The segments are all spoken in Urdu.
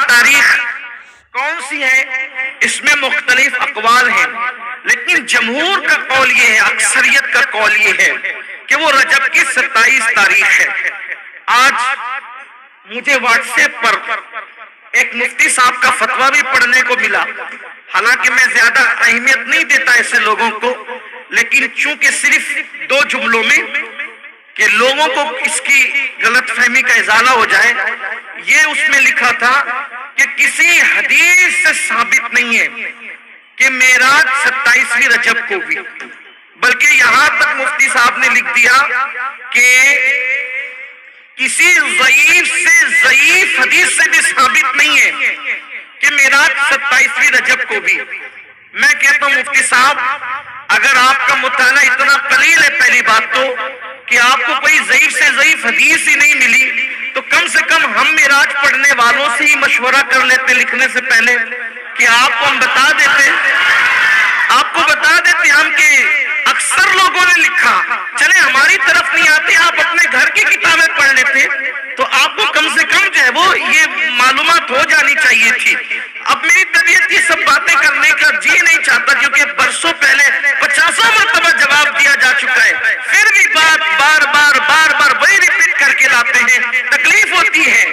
تاریخ کون سی ہے اس میں مختلف اقوال ہیں، لیکن جمہور کا قول یہ ہے، اکثریت کا قول یہ ہے کہ وہ رجب کی 27 تاریخ ہے۔ آج مجھے واٹس ایپ پر ایک مفتی صاحب کا فتویٰ بھی پڑھنے کو ملا، حالانکہ میں زیادہ اہمیت نہیں دیتا ایسے لوگوں کو، لیکن چونکہ صرف 2 جملوں میں کہ لوگوں کو اس کی غلط فہمی کا ازالہ ہو جائے، یہ اس میں لکھا تھا کہ کسی حدیث سے ثابت نہیں ہے کہ معراج 27ویں رجب کو ہوئی، بلکہ یہاں تک مفتی صاحب نے لکھ دیا کہ کسی ضعیف سے ضعیف حدیث سے بھی ثابت نہیں ہے کہ معراج 27ویں رجب کو بھی۔ میں کہتا ہوں مفتی صاحب، اگر آپ کا مطالعہ اتنا قلیل ہے، پہلی بات تو کہ آپ کو کوئی ضعیف سے ضعیف حدیث ہی نہیں ملی، تو کم سے کم ہم معراج پڑھنے والوں سے ہی مشورہ کر لیتے لکھنے سے پہلے کہ آپ کو ہم بتا دیتے، آپ کو بتا دیتے ہم کہ اکثر لوگوں نے لکھا، چلے ہماری طرف نہیں آتے، آپ اپنے گھر کی کتابیں پڑھ لیتے تو آپ کو کم سے کم جو ہے وہ یہ معلومات ہو جانی چاہیے تھی۔ اب میری طبیعت یہ سب باتیں کرنے کا جی نہیں چاہتا، کیونکہ برسوں پہلے 50 مرتبہ جواب دیا جا چکا ہے، پھر بھی بات بار بار وہی ریپیٹ کر کے لاتے ہیں، تکلیف ہوتی ہے۔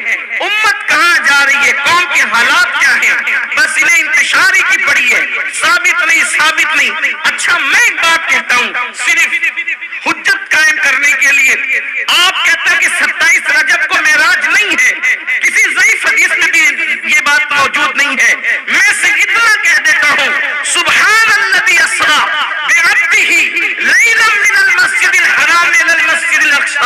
امت کہاں جا رہی ہے، قوم کے حالات کیا ہیں، بس انہیں انتشاری کی پڑی ہے، ثابت نہیں۔ اچھا میں ایک بات کہتا ہوں، صرف حجت قائم کرنے کے لیے، آپ کہتے ہیں کہ 27 رجب کو معراج نہیں ہے، کسی ضعیف حدیث میں بھی یہ بات موجود نہیں ہے۔ میں سے اتنا کہہ دیتا ہوں، سبحان الذی اسریٰ بعبدہ لیلا من المسجد الحرام الی المسجد الاقصی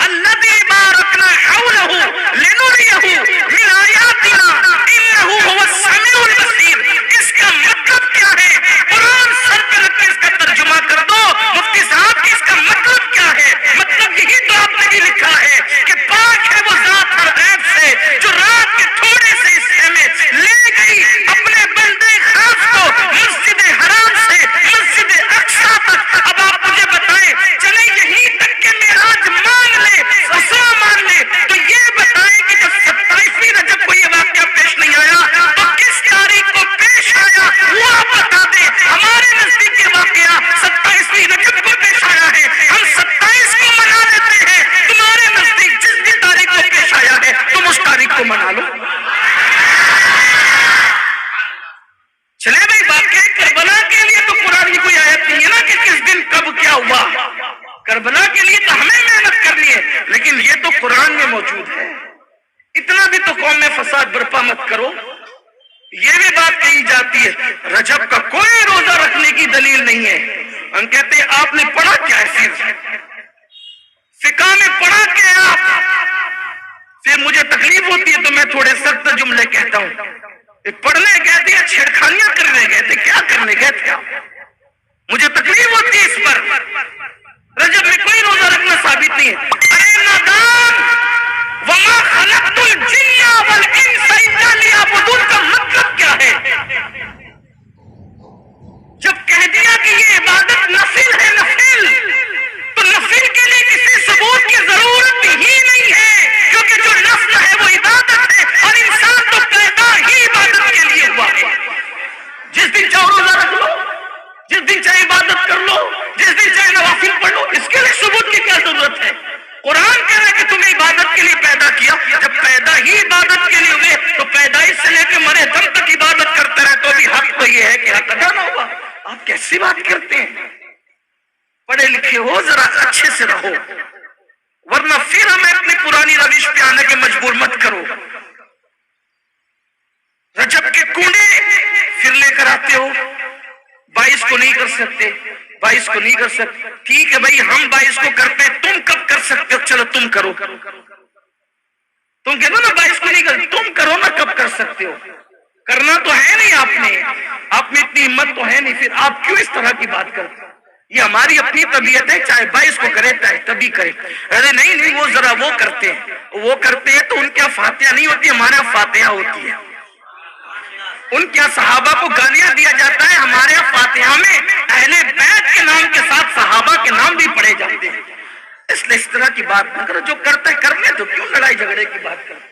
الذی بارکنا حولہ لنریہ من آیاتنا انہ هو السمیع البصیر۔ اس کا مطلب کیا ہے؟ قرآن سر پہ رکھ کے اس کا ترجمہ کر دو مفتی صاحب کہ اس کا مطلب کیا ہے۔ مطلب یہی تو آپ نے بھی لکھا ہے کہ پاک ہے وہ ذات ہر عیب سے جو رات کے تھوڑے سے حصے میں لے گئی اپنے بندے خاص کو مسجد حرام سے مسجد اقصی تک۔ اب آپ مجھے بتائیں، چلے یہیں تک کہ معراج مان لے، اسرا مان لے، تو یہ بتائیں کہ جب 27ویں رجب کو یہ واقعہ پیش نہیں آیا تو کس تاریخ کو پیش آیا، وہ آپ بتا دیں۔ ہمارے نزدیک یہ واقعہ 27ویں رجب کو پیش آیا ہے، ہم 27 کو منا لیتے ہیں، تمہارے نزدیک جس بھی تاریخ کو پیش آیا ہے تم اس تاریخ کو منا لو۔ چلے بھائی، واقعہ کربلا کے لیے تو قرآن کی کوئی آیت نہیں ہے نا کہ کس دن کب کیا ہوا، کربلا کے لیے تو ہمیں محنت کرنی ہے، لیکن یہ تو قرآن میں موجود ہے۔ اتنا بھی تو قوم میں فساد برپا مت کرو۔ یہ بھی بات کہی جاتی ہے رجب کا کوئی روزہ رکھنے کی دلیل نہیں ہے۔ ہم کہتے ہیں آپ نے پڑھا کیا ہے، فقہ میں پڑھا کیا ہے آپ؟ پھر مجھے تکلیف ہوتی ہے تو میں تھوڑے سخت جملے کہتا ہوں، پڑھنے گئے تھے یا چھیڑخانیاں کرنے گئے تھے، کیا کرنے گئے تھے آپ؟ مجھے تکلیف ہوتی ہے اس پر۔ رجب میں کوئی روزہ رکھنا ثابت نہیں ہے۔ اے نادان، وما خلقت الجن والانس الا لیعبدون کا مطلب کیا ہے؟ جب کہہ دیا کہ یہ عبادت نفل ہے، نفل، تو نفل کے لیے کسی ثبوت کی ضرورت ہی نہیں ہے، کیونکہ جو نفل ہے وہ عبادت ہے، اور انسان تو پیدا ہی عبادت کے لیے ہوا ہے۔ جس دن چاہو روزہ رکھ لو، جس دن چاہے عبادت کر لو، جس دن چاہے نوافل پڑھ لو، اس کے لیے ثبوت کی کیا ضرورت ہے؟ قرآن کہہ رہا ہے کہ تمہیں عبادت کے لیے پیدا کیا، جب پیدا ہی عبادت کے لیے ہوئے تو پیدائش سے لے کے مرے دم تک عبادت کرتے رہے، تو بھی حق تو یہ ہے کہ حق ادا نہ ہوا۔ آپ کیسی بات کرتے ہیں؟ پڑھے لکھے ہو، ذرا اچھے سے رہو، ورنہ پھر ہمیں اپنی پرانی روش پہ آنے کے مجبور مت کرو۔ رجب کے کونے پھر لے کر آتے ہو، 22 کو نہیں کر سکتے، 22 کو نہیں کر سکتے، ٹھیک ہے بھائی ہم 22 کو کرتے ہیں، تم کب کر سکتے ہو؟ چلو تم کرو، تم کہتے ہو نا 22 کو نہیں کر، تم کرو نا کب کر سکتے ہو؟ کرنا تو ہے نہیں آپ میں اتنی ہمت تو ہے نہیں، پھر آپ کیوں اس طرح کی بات کرتے ہیں؟ یہ ہماری اپنی طبیعت ہے، چاہے 22 کو کرے چاہے تبھی کرے۔ ارے نہیں وہ ذرا وہ کرتے ہیں تو ان کے فاتحہ نہیں ہوتی، ہمارے فاتحہ ہوتی ہے۔ ان کے صحابہ کو گالیاں دیا جاتا ہے، ہمارے فاتحہ میں اہل بیت کے نام کے ساتھ صحابہ کے نام بھی پڑھے جاتے ہیں۔ اس لیے اس طرح کی بات نہ کرو، جو کرتا ہے کرنے تو کیوں لڑائی جھگڑے کی بات کرتے؟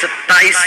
27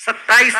27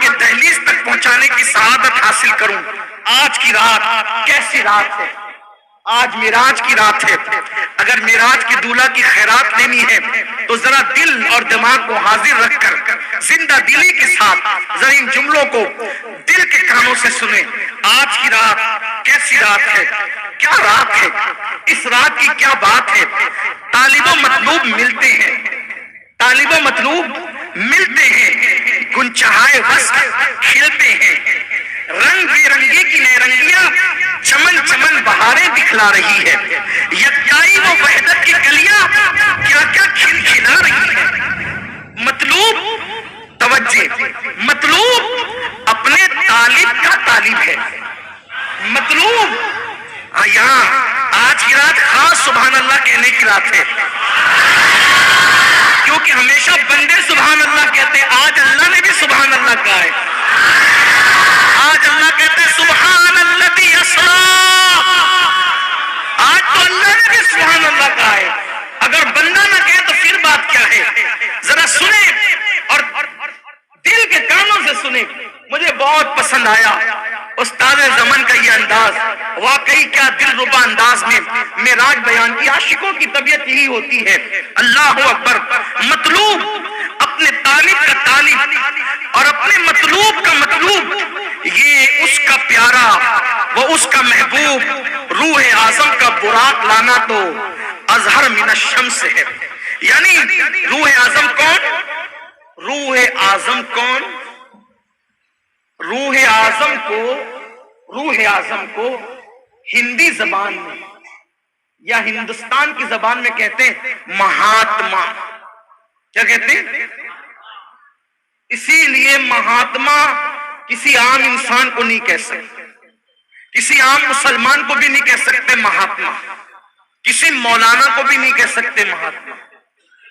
کے دہلیز تک پہنچانے کی سعادت حاصل کروں۔ آج کی رات کیسی رات ہے؟ آج معراج کی رات ہے۔ اگر معراج کی دولہا کی خیرات لینی ہے تو ذرا دل اور دماغ کو حاضر رکھ کر زندہ دلی کے ساتھ ذرا ان جملوں کو دل کے کانوں سے سنیں۔ آج کی رات کیسی رات ہے؟ کیا رات ہے؟ اس رات کی کیا بات ہے؟ طالب و مطلوب ملتے ہیں، طالب و مطلوب ملتے ہیں، گنچہائے وصل کھلتے ہیں، رنگ برنگی کی نیرنگیاں چمن چمن بہاریں دکھلا رہی ہے، یکتائی و وحدت کی کلیاں کیا کیا کھل کھلا رہی ہے۔ مطلوب توجہ، مطلوب اپنے طالب کا طالب ہے، مطلوب یہاں آج کی رات خاص سبحان اللہ کہنے کی رات ہے، کیونکہ ہمیشہ بندے سبحان اللہ کہتے ہیں، آج اللہ نے بھی سبحان اللہ کہا ہے۔ آج اللہ کہتے ہیں سبحان الذی اسریٰ، آج تو اللہ نے بھی سبحان اللہ کہا ہے۔ اگر بندہ نہ کہے تو پھر بات کیا ہے؟ ذرا سنیں اور دل کے کانوں سے سنیں۔ مجھے بہت پسند آیا استاد زمن کا یہ انداز، واقعی کیا دل ربا انداز میں معراج بیان کی۔ عاشقوں کی طبیعت یہی ہوتی ہے۔ اللہ اکبر۔ مطلوب اپنے طالب کا طالب اور اپنے مطلوب کا مطلوب، یہ اس کا پیارا، وہ اس کا محبوب، روح اعظم کا براق لانا تو اظہر من الشمس ہے۔ یعنی روح اعظم کون؟ روح اعظم کون؟ روح اعظم کو ہندی زبان میں یا ہندوستان کی زبان میں کہتے ہیں مہاتما۔ کیا کہتے ہیں؟ اسی لیے مہاتما کسی عام انسان کو نہیں کہہ سکتے، کسی عام مسلمان کو بھی نہیں کہہ سکتے مہاتما، کسی مولانا کو بھی نہیں کہہ سکتے مہاتما،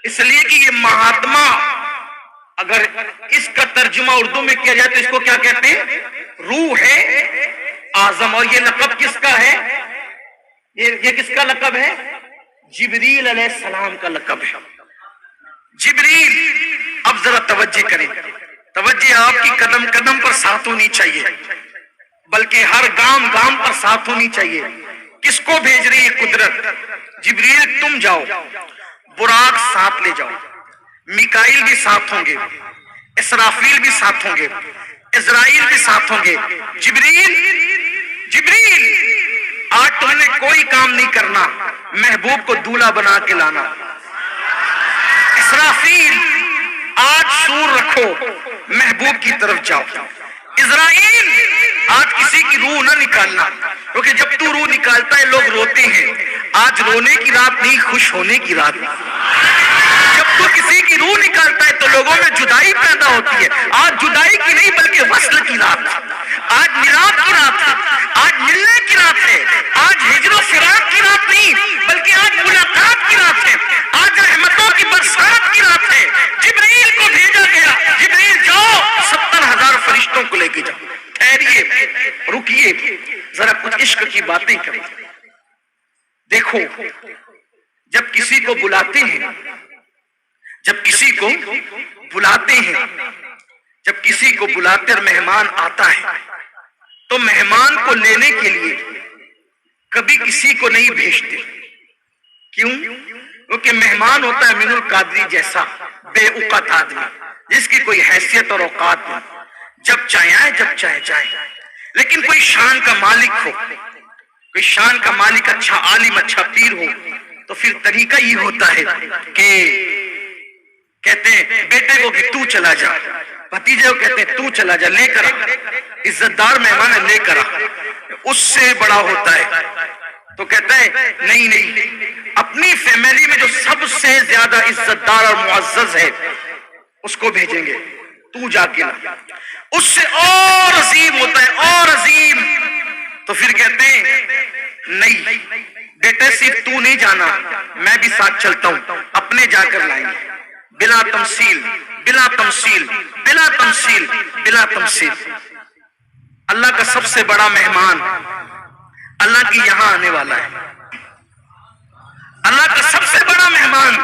اس لیے کہ یہ مہاتما اگر اس کا ترجمہ اردو میں کیا جائے تو اس کو کیا کہتے ہیں؟ روح اعظم۔ اور یہ لقب کس کا ہے؟ یہ کس کا لقب ہے؟ جبریل علیہ السلام کا لقب ہے۔ جبریل، اب ذرا توجہ کریں، توجہ آپ کی قدم قدم پر ساتھ ہونی چاہیے، بلکہ ہر گام گام پر ساتھ ہونی چاہیے۔ کس کو بھیج رہی ہے قدرت؟ جبریل تم جاؤ، براق ساتھ لے جاؤ، میکائیل بھی ساتھ ہوں گے، اسرافیل بھی ساتھ ہوں گے، اسرائیل بھی ساتھ ہوں گے۔ جبریل آج تم نے کوئی کام نہیں کرنا، محبوب کو دولہا بنا کے لانا۔ اسرافیل آج سور رکھو، محبوب کی طرف جاؤ۔ اسرائیل آج کسی کی روح نہ نکالنا، کیونکہ جب تو روح نکالتا ہے لوگ روتے ہیں۔ آج رونے کی رات نہیں، خوش ہونے کی رات۔ جب تو کسی کی روح نکالتا ہے تو لوگوں میں جدائی پیدا ہوتی ہے۔ آج جدائی کی نہیں بلکہ وصل کی رات، آج میلاد کی رات ہے، آج ملنے کی رات ہے، آج ہجر و فراق کی رات نہیں بلکہ آج ملاقات کی رات ہے، آج رحمتوں کی برسات کی رات ہے۔ جبریل کو بھیجا گیا، جبریل جاؤ 70,000 فرشتوں کو لے کے جاؤ۔ ٹھہریے، رکیے، ذرا کچھ عشق کی باتیں کریں۔ دیکھو، جب کسی کو بلاتے ہیں، جب کسی کو بلاتے ہیں، جب کسی کو بلاتے اور مہمان آتا ہے تو مہمان کو لینے کے لیے کبھی کسی کو نہیں بھیجتے۔ کیوں؟ کیونکہ مہمان ہوتا ہے مین القادری جیسا بے اوقات آدمی، جس کی کوئی حیثیت اور اوقات نہیں، جب چاہے آئے، جب چاہے جائے۔ لیکن کوئی شان کا مالک ہو، کوئی شان کا مالک، اچھا عالم، اچھا پیر ہو، تو پھر طریقہ یہ ہوتا ہے کہ کہتے ہیں بیٹے کو کہ تو چلا جا، بھتیجے کو کہتے ہیں تو چلا جا، لے کر عزت دار مہمان ہے، لے کر اس سے بڑا ہوتا ہے تو کہتا ہے نہیں نہیں، اپنی فیملی میں جو سب سے زیادہ عزت دار اور معزز ہے اس کو بھیجیں گے، تو جا کے لا۔ اس سے اور عظیم ہوتا ہے، اور عظیم، تو پھر کہتے ہیں نہیں بیٹے صرف تو نہیں جانا، میں بھی ساتھ چلتا ہوں، اپنے جا کر لائیں گے، بلا تمثیل، بلا تمثیل، بلا تمثیل، بلا تمثیل۔ اللہ کا سب سے بڑا مہمان اللہ کی یہاں آنے والا ہے، اللہ کا سب سے بڑا مہمان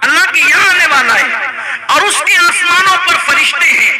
اللہ کی یہاں آنے والا ہے، اور اس کے آسمانوں پر فرشتے ہیں،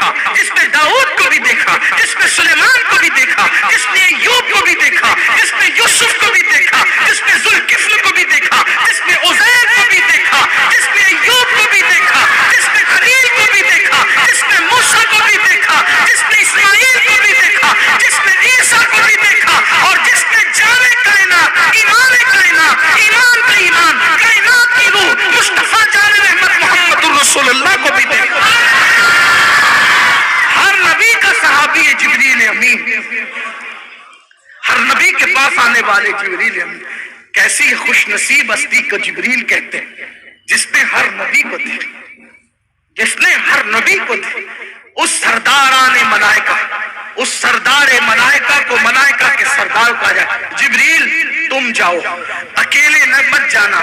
دیکھا، جس نے داؤد کو بھی دیکھا، جس نے سلیمان کو بھی دیکھا، جس نے ایوب کو بھی دیکھا، جس نے یوسف کو بھی دیکھا، جس نے ذوالکفل کو بھی دیکھا، جس نے عزیر کو بھی دیکھا، جس نے ایوب کو بھی دیکھا، جس نے خلیل کو بھی دیکھا، جس نے موسیٰ کو بھی دیکھا، جس نے اسماعیل کو بھی دیکھا، جس نے عیسیٰ کو بھی دیکھا، اور جس نے جامع کائنات، ایمان کائنات، ایمان کا ایمان، کائنات کی روح مصطفیٰ جان رحمت محمد الرسول اللہ کو بھی دیکھا۔ ہر نبی کا صحابی ہے جبریل امین، ہر نبی کے پاس آنے والے جبریل امین۔ کیسی خوش نصیب ہستی کو جبریل کہتے ہیں جس نے ہر نبی کو دیکھا، جس نے ہر نبی کو دیکھا۔ اس سرداران ملائکہ، اس سردار ملائکہ کو ملائکہ کے سردار کہا جائے، جبریل تم جاؤ، اکیلے نہ مت جانا،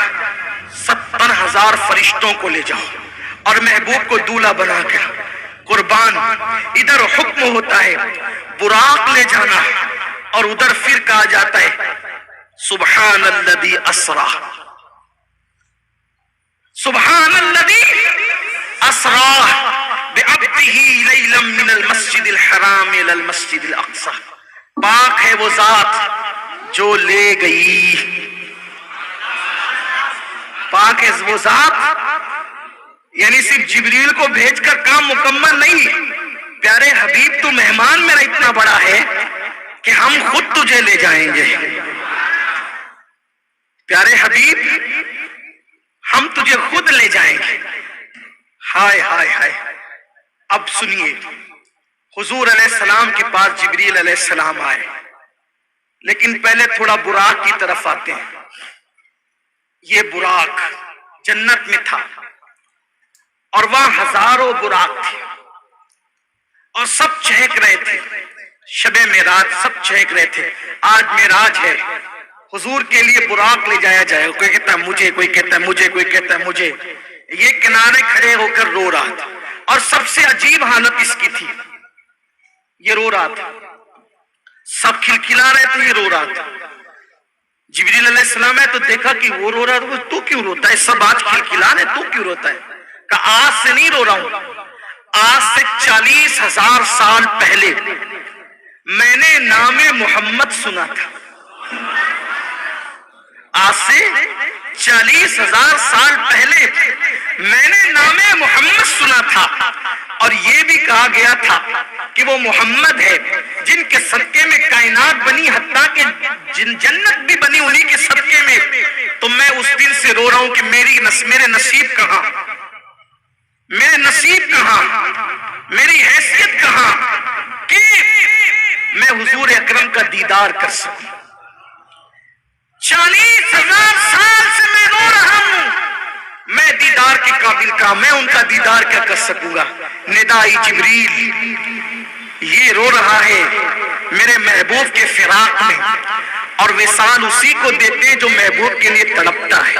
70,000 فرشتوں کو لے جاؤ اور محبوب کو دولہا بنا کے قربان۔ ادھر حکم ہوتا ہے براق لے جانا، اور ادھر پھر کہا جاتا ہے سبحان الذی اسرا، سبحان الذی اسرا بعبدہ لیلا من المسجد الحرام الى المسجد الاقصی۔ پاک ہے وہ ذات جو لے گئی، پاک ہے وہ ذات، یعنی صرف جبریل کو بھیج کر کام مکمل نہیں، پیارے حبیب تو مہمان میرا اتنا بڑا ہے کہ ہم خود تجھے لے جائیں گے، پیارے حبیب ہم تجھے خود لے جائیں گے۔ ہائے ہائے ہائے۔ اب سنیے، حضور علیہ السلام کے پاس جبریل علیہ السلام آئے، لیکن پہلے تھوڑا براق کی طرف آتے ہیں۔ یہ براق جنت میں تھا اور وہاں ہزاروں براق تھے اور سب چہک رہے تھے، شب معراج سب چہک رہے تھے۔ آج معراج ہے، حضور کے لیے براق لے جایا جائے، کوئی کہتا ہے مجھے، کوئی کہتا ہے مجھے، کوئی کہتا ہے مجھے۔ یہ کنارے کھڑے ہو کر رو رہا تھا، اور سب سے عجیب حالت اس کی تھی، یہ رو رہا تھا، سب کھلکھلا رہے تھے، یہ رو رہا تھا۔ جبریل علیہ السلام ہے تو دیکھا کہ وہ رو رہا تھا، تو کیوں روتا ہے؟ سب آج کھلکھلا رہے، تو کیوں روتا ہے؟ کہا آج سے نہیں رو رہا ہوں، آج سے 40,000 سال پہلے میں نے نام محمد سنا تھا، آج سے 40,000 سال پہلے میں نے نام محمد سنا تھا، اور یہ بھی کہا گیا تھا کہ وہ محمد ہے جن کے صدقے میں کائنات بنی، حتیٰ کہ جنت بھی بنی انہی کے صدقے میں۔ تو میں اس دن سے رو رہا ہوں کہ میرے نصیب کہاں، میرے نصیب کہاں، میری حیثیت کہاں کہ میں حضور اکرم کا دیدار کر سکوں۔ 40,000 سال سے میں رو رہا ہوں، میں دیدار کے قابل کہاں، میں ان کا دیدار کیا کر سکوں گا؟ ندائی جبریل، یہ رو رہا ہے میرے محبوب کے فراق میں، اور وصال اسی کو دیتے ہیں جو محبوب کے لیے تڑپتا ہے۔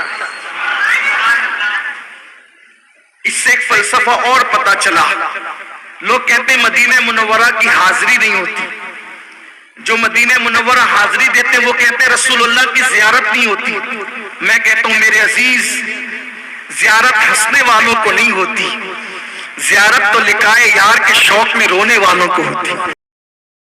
اس سے ایک فلسفہ اور پتا چلا، لوگ کہتے ہیں مدینہ منورہ کی حاضری نہیں ہوتی، جو مدینہ منورہ حاضری دیتے وہ کہتے ہیں رسول اللہ کی زیارت نہیں ہوتی۔ میں کہتا ہوں میرے عزیز، زیارت ہنسنے والوں کو نہیں ہوتی، زیارت تو لقائے یار کے شوق میں رونے والوں کو ہوتی۔